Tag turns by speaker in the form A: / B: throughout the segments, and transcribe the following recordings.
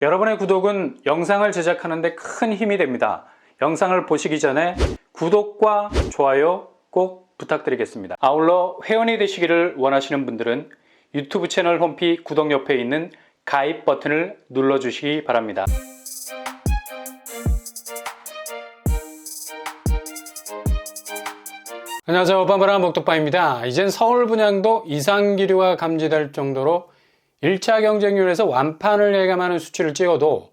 A: 여러분의 구독은 영상을 제작하는 데 큰 힘이 됩니다. 영상을 보시기 전에 구독과 좋아요 꼭 부탁드리겠습니다. 아울러 회원이 되시기를 원하시는 분들은 유튜브 채널 홈피 구독 옆에 있는 가입 버튼을 눌러주시기 바랍니다. 안녕하세요. 빰바람 복덕바입니다. 이젠 서울 분양도 이상기류가 감지될 정도로 1차 경쟁률에서 완판을 예감하는 수치를 찍어도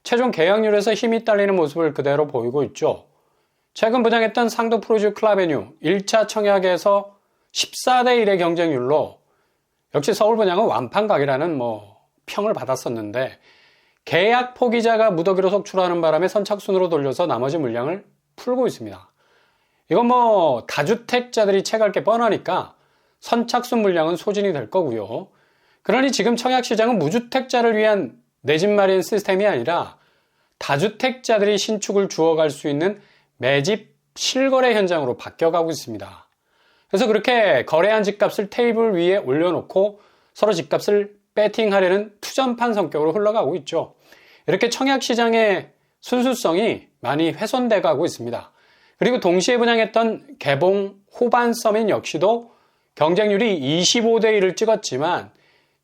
A: 최종 계약률에서 힘이 딸리는 모습을 그대로 보이고 있죠. 최근 분양했던 상도 프로듀 클라베뉴 1차 청약에서 14대 1의 경쟁률로 역시 서울 분양은 완판각이라는 평을 받았었는데, 계약 포기자가 무더기로 속출하는 바람에 선착순으로 돌려서 나머지 물량을 풀고 있습니다. 이건 다주택자들이 채갈 게 뻔하니까 선착순 물량은 소진이 될 거고요. 그러니 지금 청약시장은 무주택자를 위한 내 집 마련 시스템이 아니라 다주택자들이 신축을 주워갈 수 있는 매집 실거래 현장으로 바뀌어가고 있습니다. 그래서 그렇게 거래한 집값을 테이블 위에 올려놓고 서로 집값을 배팅하려는 투전판 성격으로 흘러가고 있죠. 이렇게 청약시장의 순수성이 많이 훼손돼 가고 있습니다. 그리고 동시에 분양했던 개봉 호반 서민 역시도 경쟁률이 25대 1을 찍었지만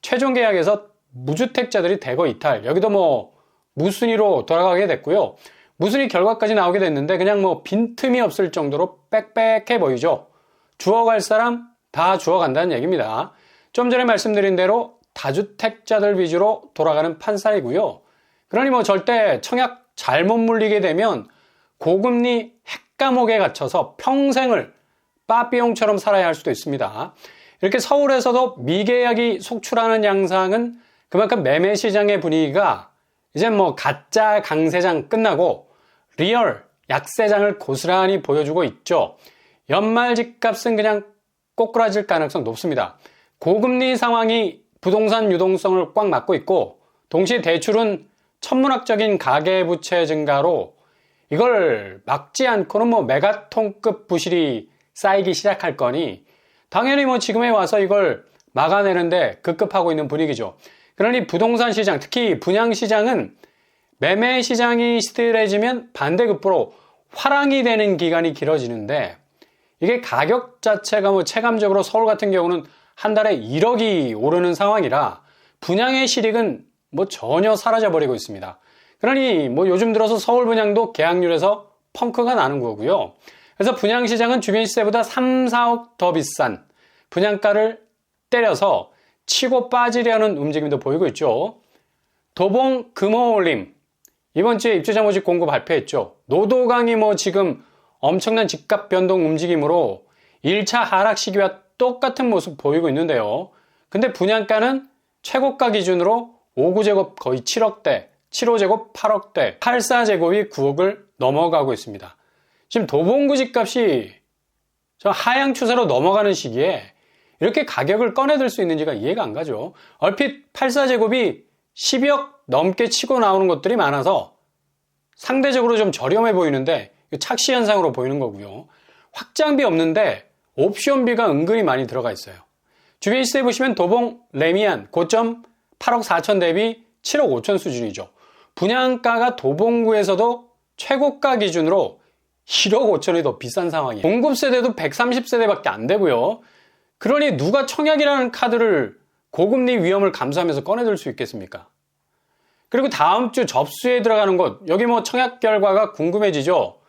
A: 최종 계약에서 무주택자들이 대거 이탈, 여기도 무순위로 돌아가게 됐고요. 무순위 결과까지 나오게 됐는데 그냥 빈틈이 없을 정도로 빽빽해 보이죠. 주워갈 사람 다 주워간다는 얘기입니다. 좀 전에 말씀드린 대로 다주택자들 위주로 돌아가는 판사이고요. 그러니 절대 청약 잘못 물리게 되면 고금리 핵감옥에 갇혀서 평생을 빠삐용처럼 살아야 할 수도 있습니다. 이렇게 서울에서도 미계약이 속출하는 양상은 그만큼 매매시장의 분위기가 이제 가짜 강세장 끝나고 리얼 약세장을 고스란히 보여주고 있죠. 연말 집값은 그냥 꼬꾸라질 가능성 높습니다. 고금리 상황이 부동산 유동성을 꽉 막고 있고, 동시에 대출은 천문학적인 가계부채 증가로 이걸 막지 않고는 메가톤급 부실이 쌓이기 시작할 거니 당연히 지금에 와서 이걸 막아내는데 급급하고 있는 분위기죠. 그러니 부동산 시장, 특히 분양 시장은 매매 시장이 시들해지면 반대급부로 화랑이 되는 기간이 길어지는데, 이게 가격 자체가 체감적으로 서울 같은 경우는 한 달에 1억이 오르는 상황이라 분양의 실익은 전혀 사라져버리고 있습니다. 그러니 요즘 들어서 서울 분양도 계약률에서 펑크가 나는 거고요. 그래서 분양 시장은 주변 시세보다 3, 4억 더 비싼 분양가를 때려서 치고 빠지려는 움직임도 보이고 있죠. 도봉 금호올림 이번 주에 입주자 모집 공고 발표했죠. 노도강이 지금 엄청난 집값 변동 움직임으로 1차 하락 시기와 똑같은 모습 보이고 있는데요. 근데 분양가는 최고가 기준으로 5구제곱 거의 7억대, 7호제곱 8억대, 84제곱이 9억을 넘어가고 있습니다. 지금 도봉구 집값이 하향 추세로 넘어가는 시기에 이렇게 가격을 꺼내들 수 있는지가 이해가 안 가죠. 얼핏 84제곱이 12억 넘게 치고 나오는 것들이 많아서 상대적으로 좀 저렴해 보이는데 착시 현상으로 보이는 거고요. 확장비 없는데 옵션비가 은근히 많이 들어가 있어요. 주변 시세 보시면 도봉 레미안 고점 8억 4천 대비 7억 5천 수준이죠. 분양가가 도봉구에서도 최고가 기준으로 1억 5천이 더 비싼 상황이에요. 공급세대도 130세대밖에 안 되고요. 그러니 누가 청약이라는 카드를 고금리 위험을 감수하면서 꺼내들 수 있겠습니까? 그리고 다음 주 접수에 들어가는 곳, 여기 청약 결과가 궁금해지죠.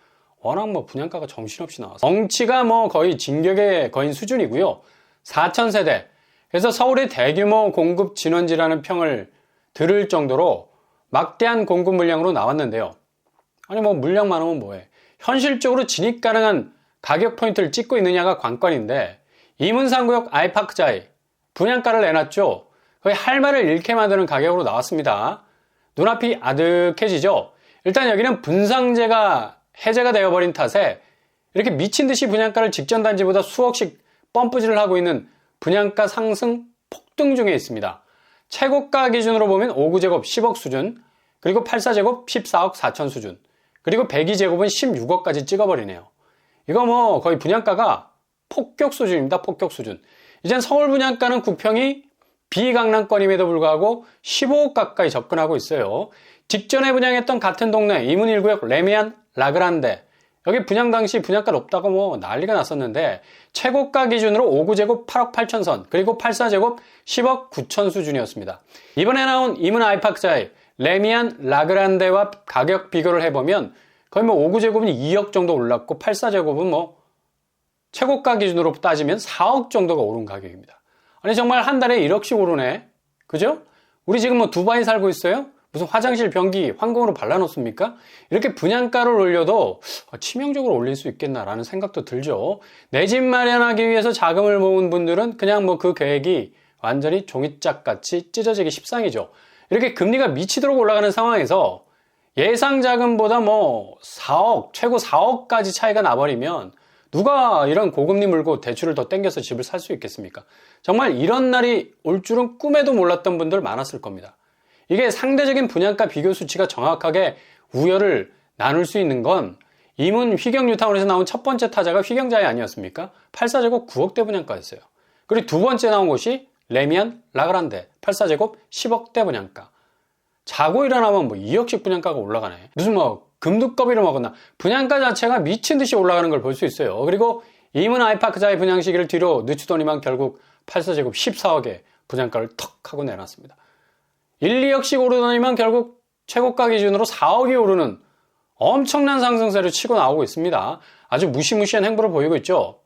A: 워낙 분양가가 정신없이 나와서 덩치가 거의 진격의 거인 수준이고요. 4,000세대. 그래서 서울의 대규모 공급 진원지라는 평을 들을 정도로 막대한 공급 물량으로 나왔는데요. 아니 물량 많으면 뭐해. 현실적으로 진입 가능한 가격 포인트를 찍고 있느냐가 관건인데, 이문상구역 아이파크자이 분양가를 내놨죠. 거의 할 말을 잃게 만드는 가격으로 나왔습니다. 눈앞이 아득해지죠. 일단 여기는 분상제가 해제가 되어버린 탓에 이렇게 미친듯이 분양가를 직전 단지보다 수억씩 펌프질을 하고 있는 분양가 상승 폭등 중에 있습니다. 최고가 기준으로 보면 5구제곱 10억 수준, 그리고 84제곱 14억 4천 수준, 그리고 102제곱은 16억까지 찍어버리네요. 이거 거의 분양가가 폭격 수준입니다. 폭격 수준. 이젠 서울 분양가는 구평이 비강남권임에도 불구하고 15억 가까이 접근하고 있어요. 직전에 분양했던 같은 동네 이문 1구역 레미안 라그란데, 여기 분양 당시 분양가 높다고 뭐 난리가 났었는데 최고가 기준으로 5구제곱 8억 8천 선, 그리고 84제곱 10억 9천 수준이었습니다. 이번에 나온 이문 아이파크자의 레미안 라그란데와 가격 비교를 해보면 거의 뭐 5구제곱은 2억 정도 올랐고 84제곱은 뭐 최고가 기준으로 따지면 4억 정도가 오른 가격입니다. 아니 정말 한 달에 1억씩 오르네. 그죠? 우리 지금 뭐 두바이 살고 있어요? 무슨 화장실 변기 황금으로 발라놓습니까? 이렇게 분양가를 올려도 치명적으로 올릴 수 있겠나라는 생각도 들죠. 내 집 마련하기 위해서 자금을 모은 분들은 그냥 뭐 그 계획이 완전히 종이짝같이 찢어지기 십상이죠. 이렇게 금리가 미치도록 올라가는 상황에서 예상 자금보다 뭐 4억, 최고 4억까지 차이가 나버리면 누가 이런 고금리 물고 대출을 더 땡겨서 집을 살 수 있겠습니까? 정말 이런 날이 올 줄은 꿈에도 몰랐던 분들 많았을 겁니다. 이게 상대적인 분양가 비교 수치가 정확하게 우열을 나눌 수 있는 건 이문 휘경 뉴타운에서 나온 첫 번째 타자가 휘경자이 아니었습니까? 84제곱 9억대 분양가였어요. 그리고 두 번째 나온 곳이 레미안 라그란데 84제곱 10억대 분양가. 자고 일어나면 뭐 2억씩 분양가가 올라가네. 무슨 뭐 금두꺼비를 먹었나. 분양가 자체가 미친 듯이 올라가는 걸 볼 수 있어요. 그리고 이문 아이파크자의 분양 시기를 뒤로 늦추더니만 결국 84제곱 14억에 분양가를 턱 하고 내놨습니다. 1, 2억씩 오르더니만 결국 최고가 기준으로 4억이 오르는 엄청난 상승세를 치고 나오고 있습니다. 아주 무시무시한 행보를 보이고 있죠.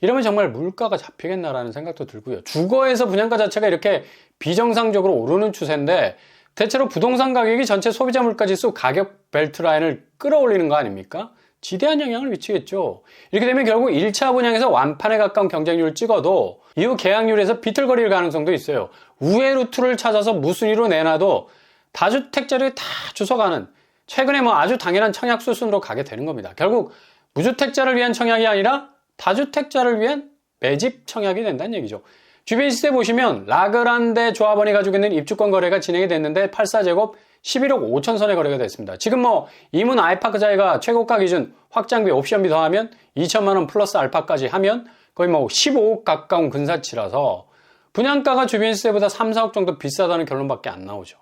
A: 이러면 정말 물가가 잡히겠나라는 생각도 들고요. 주거에서 분양가 자체가 이렇게 비정상적으로 오르는 추세인데 대체로 부동산 가격이 전체 소비자 물가지수 가격 벨트 라인을 끌어올리는 거 아닙니까? 지대한 영향을 미치겠죠. 이렇게 되면 결국 1차 분양에서 완판에 가까운 경쟁률을 찍어도 이후 계약률에서 비틀거릴 가능성도 있어요. 우회 루트를 찾아서 무순위로 내놔도 다주택자를 다 주워가는, 최근에 뭐 아주 당연한 청약 수순으로 가게 되는 겁니다. 결국 무주택자를 위한 청약이 아니라 다주택자를 위한 매집 청약이 된다는 얘기죠. 주변 시세 보시면 라그란데 조합원이 가지고 있는 입주권 거래가 진행이 됐는데 84제곱 11억 5천 선에 거래가 됐습니다. 지금 뭐 이문 아이파크자이가 최고가 기준 확장비 옵션비 더하면 2천만 원 플러스 알파까지 하면 거의 뭐 15억 가까운 근사치라서 분양가가 주변 시세보다 3, 4억 정도 비싸다는 결론밖에 안 나오죠.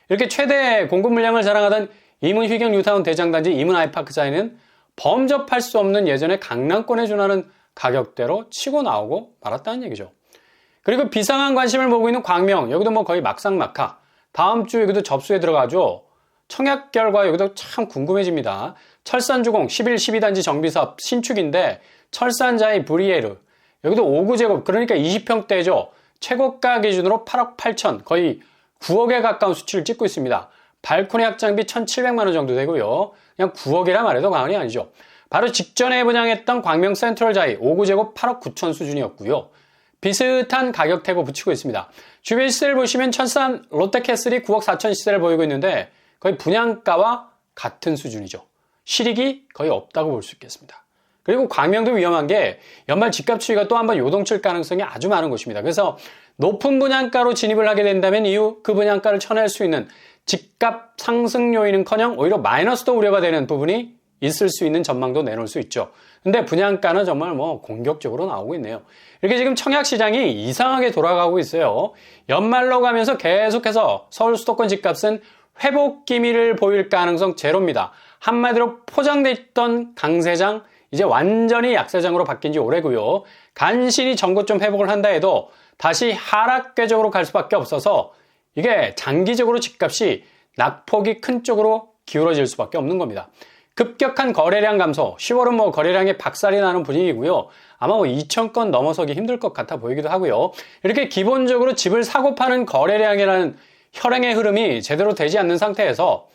A: 이렇게 최대 공급 물량을 자랑하던 이문 휘경 뉴타운 대장단지 이문 아이파크자이는 범접할 수 없는 예전의 강남권에 준하는 가격대로 치고 나오고 말았다는 얘기죠. 그리고 비상한 관심을 모으고 있는 광명, 여기도 뭐 거의 막상막하. 다음 주 여기도 접수에 들어가죠. 청약 결과 여기도 참 궁금해집니다. 철산주공 11, 12단지 정비사업 신축인데 철산자이 브리에르, 여기도 5구제곱, 그러니까 20평대죠. 최고가 기준으로 8억 8천, 거의 9억에 가까운 수치를 찍고 있습니다. 발코니 확장비 1,700만 원 정도 되고요. 그냥 9억이라 말해도 과언이 아니죠. 바로 직전에 분양했던 광명 센트럴자이 5구제곱 8억 9천 수준이었고요. 비슷한 가격대고 붙이고 있습니다. 주변 시세를 보시면 철산 롯데캐슬이 9억 4천 시세를 보이고 있는데 거의 분양가와 같은 수준이죠. 실익이 거의 없다고 볼 수 있겠습니다. 그리고 광명도 위험한 게 연말 집값 추이가 또 한번 요동칠 가능성이 아주 많은 곳입니다. 그래서 높은 분양가로 진입을 하게 된다면 이후 그 분양가를 쳐낼 수 있는 집값 상승 요인은커녕 오히려 마이너스도 우려가 되는 부분이 있을 수 있는 전망도 내놓을 수 있죠. 근데 분양가는 정말 뭐 공격적으로 나오고 있네요. 이렇게 지금 청약 시장이 이상하게 돌아가고 있어요. 연말로 가면서 계속해서 서울 수도권 집값은 회복 기미를 보일 가능성 제로입니다. 한마디로 포장돼 있던 강세장 이제 완전히 약세장으로 바뀐 지 오래고요. 간신히 전고 좀 회복을 한다 해도 다시 하락 궤적으로 갈 수밖에 없어서 이게 장기적으로 집값이 낙폭이 큰 쪽으로 기울어질 수밖에 없는 겁니다. 급격한 거래량 감소, 10월은 뭐 거래량에 박살이 나는 분위기고요. 아마 뭐 2,000건 넘어서기 힘들 것 같아 보이기도 하고요. 이렇게 기본적으로 집을 사고 파는 거래량이라는 혈행의 흐름이 제대로 되지 않는 상태에서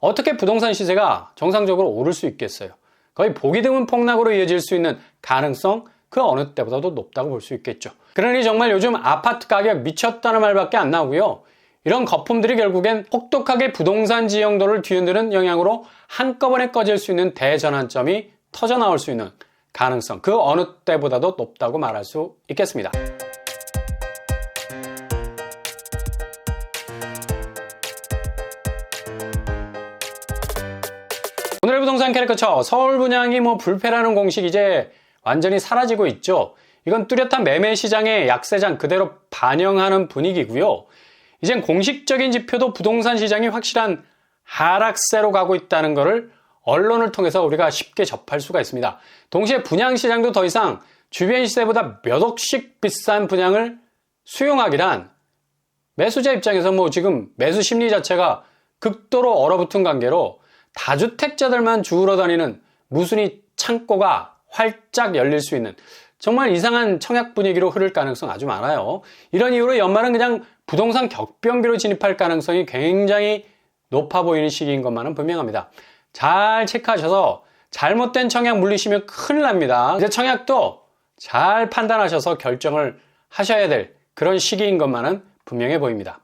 A: 어떻게 부동산 시세가 정상적으로 오를 수 있겠어요? 거의 보기 드문 폭락으로 이어질 수 있는 가능성 그 어느 때보다도 높다고 볼 수 있겠죠. 그러니 정말 요즘 아파트 가격 미쳤다는 말밖에 안 나오고요. 이런 거품들이 결국엔 혹독하게 부동산 지형도를 뒤흔드는 영향으로 한꺼번에 꺼질 수 있는 대전환점이 터져나올 수 있는 가능성 그 어느 때보다도 높다고 말할 수 있겠습니다. 오늘의 부동산 캐릭터처 서울 분양이 뭐 불패라는 공식 이제 완전히 사라지고 있죠. 이건 뚜렷한 매매 시장의 약세장 그대로 반영하는 분위기고요. 이젠 공식적인 지표도 부동산 시장이 확실한 하락세로 가고 있다는 것을 언론을 통해서 우리가 쉽게 접할 수가 있습니다. 동시에 분양시장도 더 이상 주변 시세보다 몇 억씩 비싼 분양을 수용하기란 매수자 입장에서 지금 매수 심리 자체가 극도로 얼어붙은 관계로 다주택자들만 주우러 다니는 무순위 창고가 활짝 열릴 수 있는 정말 이상한 청약 분위기로 흐를 가능성 아주 많아요. 이런 이유로 연말은 그냥 부동산 격변기로 진입할 가능성이 굉장히 높아 보이는 시기인 것만은 분명합니다. 잘 체크하셔서 잘못된 청약 물리시면 큰일 납니다. 이제 청약도 잘 판단하셔서 결정을 하셔야 될 그런 시기인 것만은 분명해 보입니다.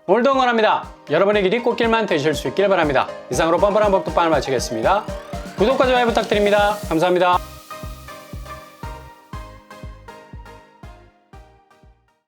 A: 오늘도 응원합니다. 여러분의 길이 꽃길만 되실 수 있길 바랍니다. 이상으로 뻔뻔한 법도빵을 마치겠습니다. 구독과 좋아요 부탁드립니다. 감사합니다.